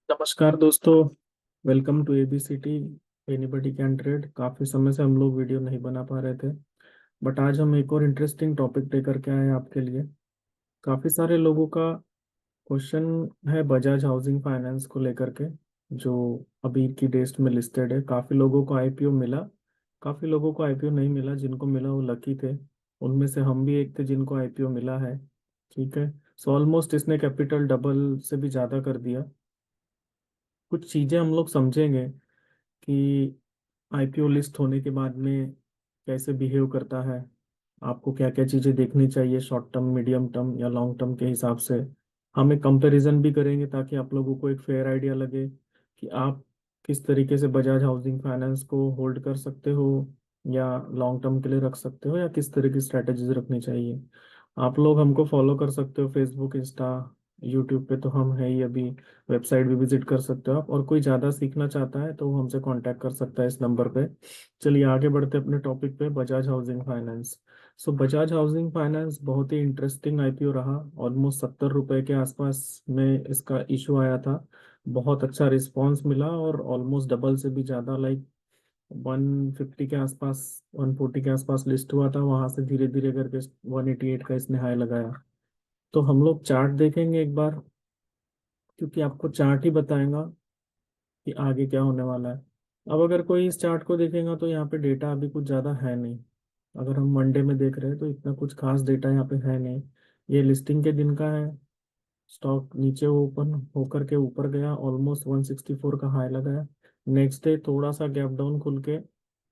नमस्कार दोस्तों। Welcome to ABCT anybody can trade. काफ़ी समय से हम लोग वीडियो नहीं बना पा रहे थे, बट आज हम एक और इंटरेस्टिंग टॉपिक लेकर के आए हैं आपके लिए। काफ़ी सारे लोगों का क्वेश्चन है बजाज हाउसिंग फाइनेंस को लेकर के, जो अभी की डेट में लिस्टेड है। काफ़ी लोगों को आईपीओ मिला, काफ़ी लोगों को आईपीओ नहीं मिला। जिनको मिला वो लकी थे, उनमें से हम भी एक थे जिनको आईपीओ मिला है। ठीक है। सो ऑलमोस्ट इसने कैपिटल डबल से भी ज़्यादा कर दिया। कुछ चीज़ें हम लोग समझेंगे कि आईपीओ लिस्ट होने के बाद में कैसे बिहेव करता है, आपको क्या क्या चीज़ें देखनी चाहिए शॉर्ट टर्म, मीडियम टर्म या लॉन्ग टर्म के हिसाब से। हम एक कंपैरिजन भी करेंगे ताकि आप लोगों को एक फेयर आइडिया लगे कि आप किस तरीके से बजाज हाउसिंग फाइनेंस को होल्ड कर सकते हो या लॉन्ग टर्म के लिए रख सकते हो, या किस तरह की स्ट्रैटेजीज रखनी चाहिए। आप लोग हमको फॉलो कर सकते हो फेसबुक, इंस्टा, यूट्यूब पे तो हम है ही अभी। वेबसाइट भी विजिट कर सकते हो आप, और कोई ज़्यादा सीखना चाहता है तो वो हमसे कांटेक्ट कर सकता है इस नंबर पे। चलिए आगे बढ़ते हैं अपने टॉपिक पे, बजाज हाउसिंग फाइनेंस। सो बजाज हाउसिंग फाइनेंस बहुत ही इंटरेस्टिंग आईपीओ रहा। ऑलमोस्ट 70 रुपए के आसपास में इसका इशू आया था। बहुत अच्छा रिस्पांस मिला और ऑलमोस्ट डबल से भी ज़्यादा, लाइक 150 के आसपास, 140 के आसपास लिस्ट हुआ था। वहां से धीरे धीरे करके 188 का इसने हाई लगाया। तो हम लोग चार्ट देखेंगे एक बार, क्योंकि आपको चार्ट ही बताएगा कि आगे क्या होने वाला है। अब अगर कोई इस चार्ट को देखेगा तो यहाँ पे डेटा अभी कुछ ज़्यादा है नहीं। अगर हम मंडे में देख रहे हैं तो इतना कुछ खास डेटा यहाँ पे है नहीं। ये लिस्टिंग के दिन का है। स्टॉक नीचे ओपन होकर के ऊपर गया, ऑलमोस्ट 164 का हाई लगाया। नेक्स्ट डे थोड़ा सा गैप डाउन खुल के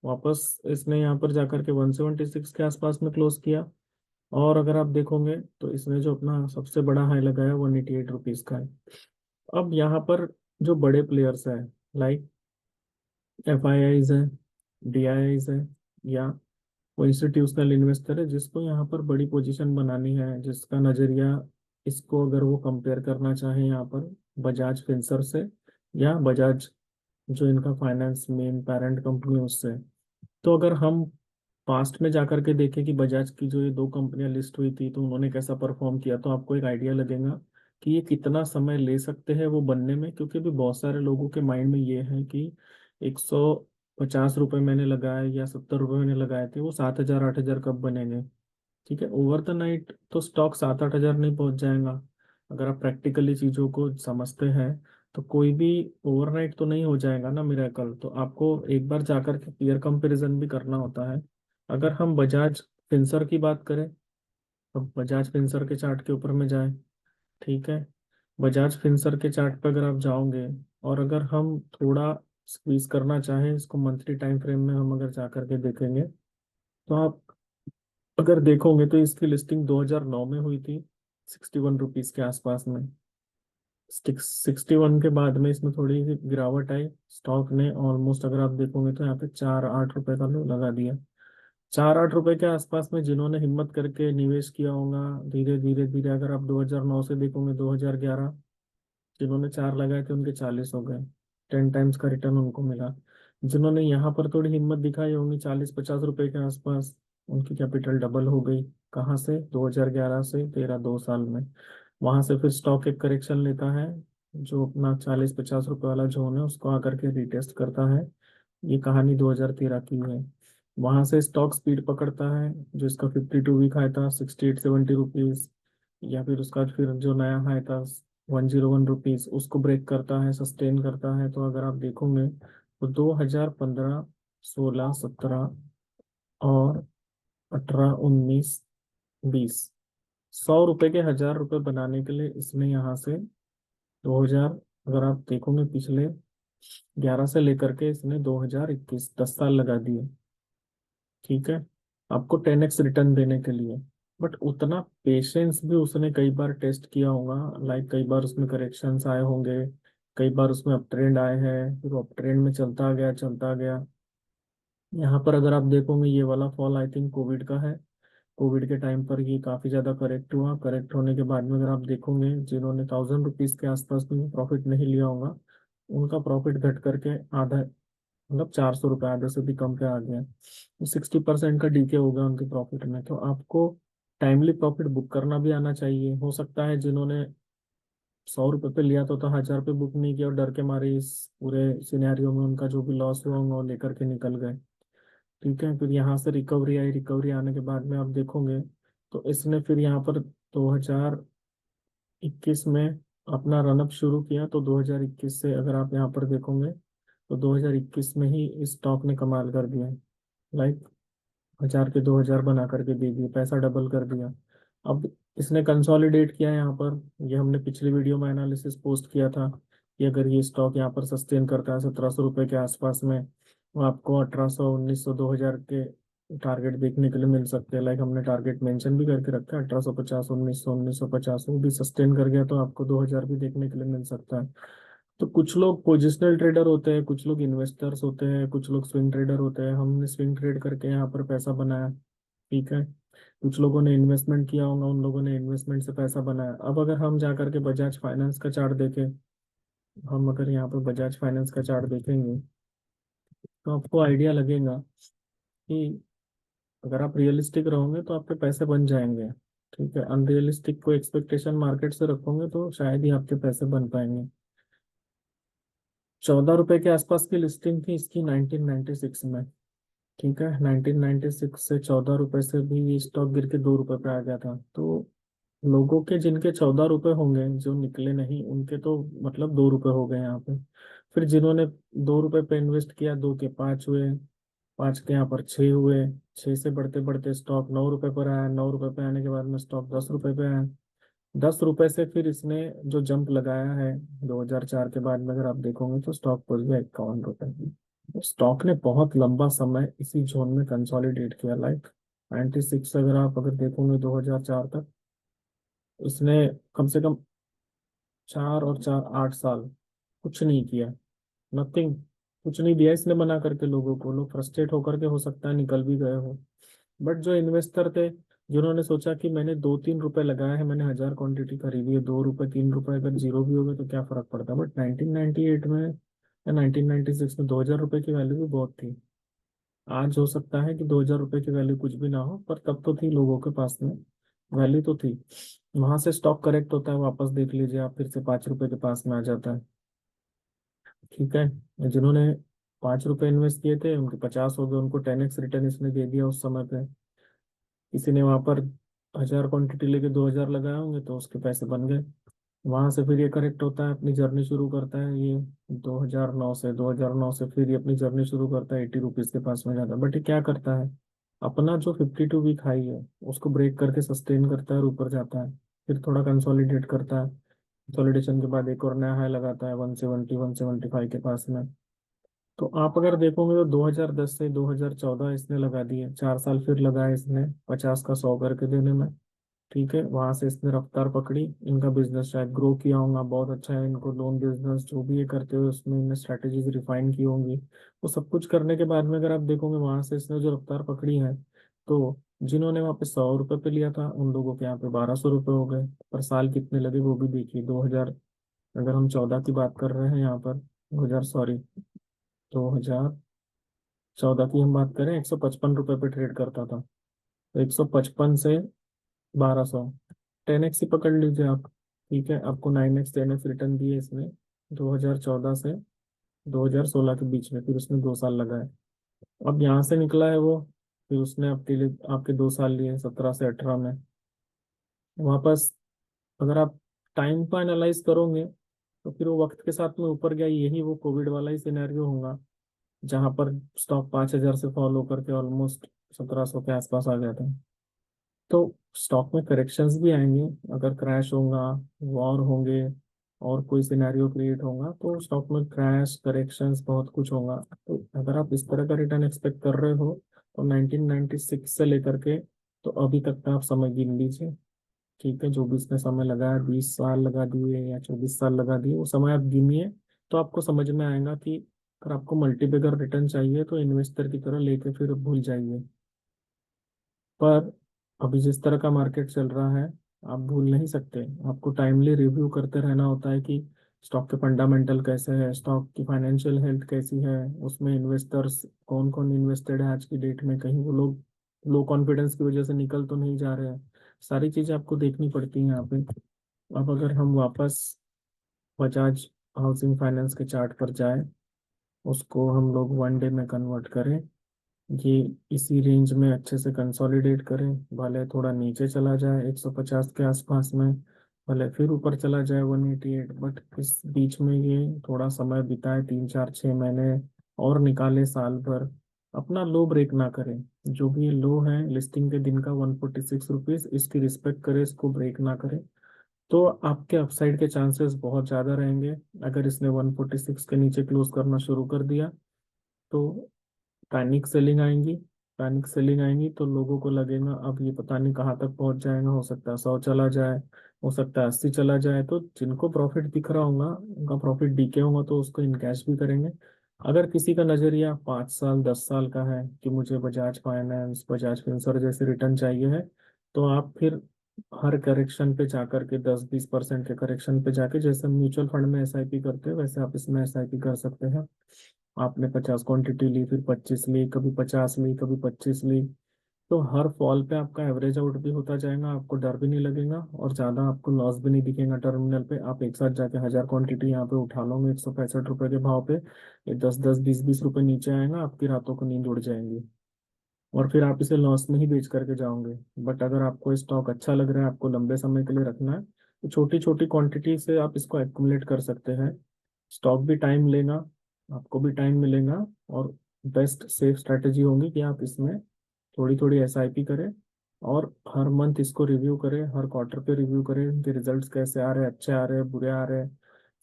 वापस इसने यहाँ पर जाकर के 176 के आसपास में क्लोज किया। और अगर आप देखोगे तो इसने जो अपना सबसे बड़ा हाई लगाया 188 रुपीज़ का है। अब यहाँ पर जो बड़े प्लेयर्स हैं, लाइक एफ आई आईज है, डी आई आईज है, या वो इंस्टीट्यूशनल इन्वेस्टर है जिसको यहाँ पर बड़ी पोजीशन बनानी है, जिसका नज़रिया, इसको अगर वो कंपेयर करना चाहे यहाँ पर बजाज फिंसर से या बजाज जो इनका फाइनेंस मेन पेरेंट कंपनी उससे। तो अगर हम पास्ट में जाकर के देखें कि बजाज की जो ये दो कंपनियां लिस्ट हुई थी तो उन्होंने कैसा परफॉर्म किया, तो आपको एक आइडिया लगेगा कि ये कितना समय ले सकते हैं वो बनने में। क्योंकि अभी बहुत सारे लोगों के माइंड में ये है कि 150 रुपये मैंने लगाए या 70 रुपये मैंने लगाए थे, वो 7,000 8,000 कब बनेंगे। ठीक है, ओवर द नाइट तो स्टॉक 7-8 हज़ार नहीं पहुंच जाएगा। अगर आप प्रैक्टिकली चीज़ों को समझते हैं तो कोई भी ओवरनाइट तो नहीं हो जाएगा ना मिरेकल। तो आपको एक बार जाकर के पीयर कंपैरिजन भी करना होता है। अगर हम बजाज फिंसर की बात करें तो बजाज फिंसर के चार्ट के ऊपर में जाए। ठीक है, बजाज फिंसर के चार्ट पर अगर आप जाओगे और अगर हम थोड़ा स्क्वीज करना चाहें इसको मंथली टाइम फ्रेम में, हम अगर जाकर के देखेंगे तो आप अगर देखोगे तो इसकी लिस्टिंग 2009 में हुई थी 61 रुपीज़ के आसपास में। 61 के बाद में इसमें थोड़ी सी गिरावट आई। स्टॉक ने ऑलमोस्ट, अगर आप देखोगे तो यहाँ पे 4-8 रुपए का लो लगा दिया। 4-8 रुपए के आसपास में जिन्होंने हिम्मत करके निवेश किया होगा, धीरे धीरे धीरे, अगर आप 2009 से देखोगे 2011, जिन्होंने 4 लगाए थे उनके 40 हो गए। 10 टाइम्स का रिटर्न उनको मिला। जिन्होंने यहाँ पर थोड़ी हिम्मत दिखाई होगी 40-50 रुपए के आसपास, उनकी कैपिटल डबल हो गई। कहाँ से? 2011 से 13, 2 साल में। वहां से फिर स्टॉक एक करेक्शन लेता है, जो अपना 40-50 रुपए वाला जोन है उसको आकर के रिटेस्ट करता है। ये कहानी 2013 की है। वहां से स्टॉक स्पीड पकड़ता है, जो इसका 52 वीक हाई था 68-70 रुपीज, या फिर उसका फिर जो नया हाई था 101 रुपीज, उसको ब्रेक करता है, सस्टेन करता है। तो अगर आप देखोगे तो 2015, 16, 17 और 18, 19, 20, 100 रुपए के 1,000 रुपए बनाने के लिए इसने यहाँ से 2000, अगर आप देखोगे पिछले 11 से लेकर के इसने 2021, 10 साल लगा दिए। ठीक है, आपको 10x रिटर्न देने के लिए। बट उतना पेशेंस भी उसने कई बार टेस्ट किया होगा, लाइक कई बार उसमें करेक्शंस आए होंगे, कई बार उसमें अप ट्रेंड आए हैं, फिर अप ट्रेंड में चलता गया चलता गया। यहाँ पर अगर आप देखोगे ये वाला फॉल आई थिंक कोविड का है। कोविड के टाइम पर ये काफ़ी ज़्यादा करेक्ट हुआ। करेक्ट होने के बाद में अगर आप देखोगे जिन्होंने 1,000 रुपीज़ के आसपास में प्रॉफिट नहीं लिया होगा, उनका प्रॉफिट घट करके आधा, मतलब 400 रुपये, आधे से भी कम पे आ गया। तो 60% का डीके हो गया उनके प्रॉफिट में। तो आपको टाइमली प्रॉफिट बुक करना भी आना चाहिए। हो सकता है जिन्होंने 100 रुपये पे लिया तो 1000 पे बुक नहीं किया और डर के मारे इस पूरे सिनेरियो में उनका जो भी लॉस हुआ होगा वो लेकर के निकल गए। ठीक है, फिर यहाँ से रिकवरी आई, रिकवरी आने के बाद में आप देखोगे तो इसने फिर यहाँ पर 2021 में अपना रनअप शुरू किया। तो 2021 से अगर आप यहाँ पर देखोगे तो 2021 में ही इस स्टॉक ने कमाल कर दिया। लाइक 1000 के 2000 बना करके दे दिए, पैसा डबल कर दिया। अब इसने कंसोलिडेट किया है यहाँ पर। ये हमने पिछली वीडियो में एनालिसिस पोस्ट किया था कि अगर ये स्टॉक यहाँ पर सस्टेन करता है 1700 रुपये के आसपास में, तो आपको 1800, 1900, 2000 के टारगेट देखने के लिए मिल सकते हैं। लाइक हमने टारगेट मेंशन भी करके रखा है 1850, 1900, 1950, वो भी सस्टेन कर गया तो आपको 2000 भी देखने के लिए मिल सकता है। तो कुछ लोग पोजिशनल ट्रेडर होते हैं, कुछ लोग इन्वेस्टर्स होते हैं, कुछ लोग स्विंग ट्रेडर होते हैं। हमने स्विंग ट्रेड करके यहाँ पर पैसा बनाया। ठीक है, कुछ लोगों ने इन्वेस्टमेंट किया होगा, उन लोगों ने इन्वेस्टमेंट से पैसा बनाया। अब अगर हम जा करके बजाज फाइनेंस का चार्ट देखें, हम अगर यहाँ पर बजाज फाइनेंस का चार्ट देखेंगे तो आपको आइडिया लगेगा कि अगर आप रियलिस्टिक रहोगे तो आपके पैसे बन जाएंगे। ठीक है, अनरियलिस्टिक कोई एक्सपेक्टेशन मार्केट से रखोगे तो शायद ही आपके पैसे बन पाएंगे। 14 रुपए के आसपास की लिस्टिंग थी इसकी 1996 में। ठीक है, 1996 से 14 रुपए से भी ये स्टॉक गिर के 2 रुपए पे आ गया था। तो लोगों के जिनके 14 रुपए होंगे जो निकले नहीं, उनके तो मतलब 2 रुपए हो गए यहाँ पे। फिर जिन्होंने 2 रुपए पे इन्वेस्ट किया, 2 के 5 हुए, 5 के यहाँ पर 6 हुए, 6 से बढ़ते बढ़ते स्टॉक 9 रुपए पर आया, 9 रुपए पे आने के बाद में स्टॉक 10 रुपए पे आया। 10 रुपए से फिर इसने जो जंप लगाया है 2004 के बाद में, अगर आप देखोगे तो स्टॉक पहुंच गया 51 रुपए। तो स्टॉक ने बहुत लंबा समय इसी जोन में कंसोलिडेट किया। लाइक 96 अगर आप अगर देखोगे 2004 तक, इसने कम से कम 4 और 4 8 साल कुछ नहीं किया। नथिंग, कुछ नहीं दिया इसने बना करके लोगों को। लोग फ्रस्ट्रेट होकर के हो सकता है निकल भी गए हो। बट जो इन्वेस्टर थे, जिन्होंने सोचा कि मैंने 2-3 रुपए लगाए हैं, मैंने 1000 क्वांटिटी खरीदी है, 2 रुपए 3 रुपए अगर जीरो भी हो गए तो क्या फर्क पड़ता है। बट 1998 में या 1996 में 2000 रुपए की वैल्यू भी बहुत थी। आज हो सकता है कि 2000 रुपए की वैल्यू कुछ भी ना हो, पर तब तो थी लोगों के पास में, वैल्यू तो थी। वहां से स्टॉक करेक्ट होता है, वापस देख लीजिए आप, फिर से 5 रुपए के पास में आ जाता है। ठीक है, जिन्होंने 5 रुपए इन्वेस्ट किए थे उनके 50 हो गए, उनको 10x रिटर्न इसने दे दिया उस समय पे। किसी ने वहां पर 1000 क्वांटिटी लेके 2000 लगाए होंगे तो उसके पैसे बन गए। वहां से फिर ये करेक्ट होता है, अपनी जर्नी शुरू करता है ये 2009 से फिर ये अपनी जर्नी शुरू करता है, 80 रुपीज के पास में जाता है। बट ये क्या करता है, अपना जो 52 वीक हाई है उसको ब्रेक करके सस्टेन करता है और ऊपर जाता है। फिर थोड़ा कंसोलिडेट करता है, कंसोलिडेशन के बाद एक और नया हाई लगाता है 170 175 के पास में। तो आप अगर देखोगे तो 2010 से 2014 इसने लगा दिए, 4 साल फिर लगाए इसने 50 का 100 करके देने में। ठीक है, वहां से इसने रफ्तार पकड़ी, इनका बिजनेस शायद ग्रो किया होगा, बहुत अच्छा है इनको लोन बिजनेस जो भी ये करते हुए उसमें इन्हें स्ट्रैटेजीज रिफाइन की होंगी। वो सब कुछ करने के बाद में अगर आप देखोगे वहां से इसने जो रफ्तार पकड़ी है, तो जिन्होंने वहाँ पे 100 रुपये पे लिया था उन लोगों के यहाँ पे 1200 रुपये हो गए। पर साल कितने लगे वो भी देखिए, 2000, अगर हम 14 की बात कर रहे हैं यहाँ पर, 2000 सॉरी, 2014 की हम बात करें, 155 रुपये पे ट्रेड करता था। तो 155 से 1200, 10x ही पकड़ लीजिए आप। ठीक है, आपको 9x 10x रिटर्न दिए इसने 2014 से 2016 के बीच में, फिर उसने 2 साल लगाए। अब यहाँ से निकला है वो, फिर उसने आपके लिए आपके 2 साल लिए 17 से 18 में वापस। अगर आप टाइम को एनालाइज करोगे तो फिर वो वक्त के साथ में ऊपर गया, यही वो कोविड वाला ही सिनेरियो होगा जहाँ पर स्टॉक 5000 से फॉलो करके ऑलमोस्ट 1700 के आसपास आ गया था। तो स्टॉक में करेक्शंस भी आएंगे, अगर क्रैश होगा, वॉर होंगे, और कोई सिनेरियो क्रिएट होगा तो स्टॉक में क्रैश करेक्शंस बहुत कुछ होगा। तो अगर आप इस तरह का रिटर्न एक्सपेक्ट कर रहे हो तो 1996 से लेकर के तो अभी तक का आप समय गिन लीजिए। ठीक है, जो भी इसने समय लगाया, 20 साल लगा दिए या 24 साल लगा दिए, वो समय आप गिनिए तो आपको समझ में आएगा कि अगर आपको मल्टीबैगर रिटर्न चाहिए तो इन्वेस्टर की तरह लेके फिर भूल जाइए। पर अभी जिस तरह का मार्केट चल रहा है, आप भूल नहीं सकते। आपको टाइमली रिव्यू करते रहना होता है कि स्टॉक के फंडामेंटल कैसे है, स्टॉक की फाइनेंशियल हेल्थ कैसी है, उसमें इन्वेस्टर्स कौन कौन इन्वेस्टेड है आज की डेट में, कहीं वो लोग लो कॉन्फिडेंस की वजह से निकल तो नहीं जा रहे हैं। सारी चीज़ें आपको देखनी पड़ती हैं यहाँ पे। अब अगर हम वापस बजाज हाउसिंग फाइनेंस के चार्ट पर जाए, उसको हम लोग 1 डे में कन्वर्ट करें, ये इसी रेंज में अच्छे से कंसोलिडेट करें, भले थोड़ा नीचे चला जाए 150 के आसपास में, भले फिर ऊपर चला जाए 188, बट इस बीच में ये थोड़ा समय बिताए, 3 4 6 महीने और निकाले, साल भर, अपना लो ब्रेक ना करें। जो भी लो है लिस्टिंग के दिन का 146 रुपीज़, इसकी रिस्पेक्ट करें, इसको ब्रेक ना करें, तो आपके अपसाइड के चांसेस बहुत ज़्यादा रहेंगे। अगर इसने 146 के नीचे क्लोज करना शुरू कर दिया तो पैनिक सेलिंग आएंगी। पैनिक सेलिंग आएंगी तो लोगों को लगेगा अब ये पता नहीं कहाँ तक पहुंच जाएगा, हो सकता है 100 चला जाए, हो सकता है 80 चला जाए। तो जिनको प्रॉफिट दिख रहा होगा, उनका प्रॉफिट डीके होगा, तो उसको इनकैश भी करेंगे। अगर किसी का नज़रिया 5 साल 10 साल का है कि मुझे बजाज फाइनेंस, बजाज फिंसर जैसे रिटर्न चाहिए है, तो आप फिर हर करेक्शन पे जाकर के 10 20% के करेक्शन पे जाके, जैसे म्यूचुअल फंड में एसआईपी करते हैं वैसे आप इसमें एसआईपी कर सकते हैं। आपने 50 क्वांटिटी ली, फिर 25 ली, कभी 50 ली, कभी 25 ली, तो हर फॉल पे आपका एवरेज आउट भी होता जाएगा, आपको डर भी नहीं लगेगा और ज़्यादा आपको लॉस भी नहीं दिखेगा टर्मिनल पे। आप एक साथ जाके 1000 क्वांटिटी यहाँ पे उठा लोगे 165 रुपए के भाव पे, ये 10 10 20 20 रुपए नीचे आएगा, आपकी रातों को नींद उड़ जाएंगी और फिर आप इसे लॉस में ही बेच करके जाओगे। बट अगर आपको स्टॉक अच्छा लग रहा है, आपको लंबे समय के लिए रखना है, तो छोटी छोटी क्वांटिटी से आप इसको एक्युमुलेट कर सकते हैं। स्टॉक भी टाइम लेगा, आपको भी टाइम मिलेगा, और बेस्ट सेफ स्ट्रैटेजी होगी कि आप इसमें थोड़ी थोड़ी एसआईपी करें और हर मंथ इसको रिव्यू करें, हर क्वार्टर पे रिव्यू करें, इनके रिजल्ट्स कैसे आ रहे हैं, अच्छे आ रहे हैं, बुरे आ रहे हैं।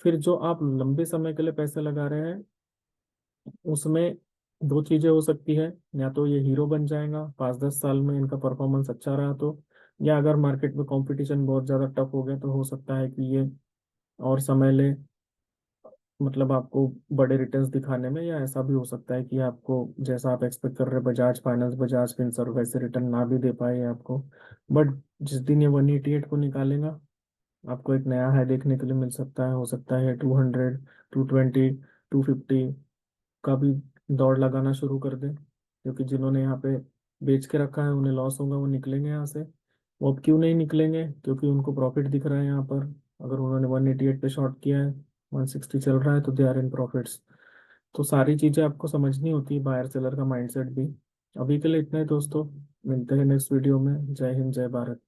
फिर जो आप लंबे समय के लिए पैसे लगा रहे हैं, उसमें दो चीजें हो सकती है, या तो ये हीरो बन जाएगा 5 10 साल में, इनका परफॉर्मेंस अच्छा रहा तो, या अगर मार्केट में कंपटीशन बहुत ज़्यादा टफ हो गया तो हो सकता है कि ये और समय ले, मतलब आपको बड़े रिटर्न्स दिखाने में, या ऐसा भी हो सकता है कि आपको जैसा आप एक्सपेक्ट कर रहे हैं बजाज फाइनेंस, बजाज फिनसर्व वैसे रिटर्न ना भी दे पाए आपको। बट जिस दिन ये 188 को निकालेगा, आपको एक नया हाई देखने के लिए मिल सकता है। हो सकता है 200, 220, 250 का भी दौड़ लगाना शुरू कर दें, क्योंकि जिन्होंने यहाँ पे बेच के रखा है उन्हें लॉस होगा, वो निकलेंगे यहाँ से। वो अब क्यों नहीं निकलेंगे? क्योंकि उनको प्रॉफिट दिख रहा है यहाँ पर। अगर उन्होंने 188 पे शॉर्ट किया है, 160 चल रहा है, तो दे आर इन प्रॉफिट्स। तो सारी चीज़ें आपको समझनी होती है, बायर सेलर का माइंडसेट भी। अभी के लिए इतना ही दोस्तों, मिलते हैं नेक्स्ट वीडियो में। जय हिंद, जय भारत।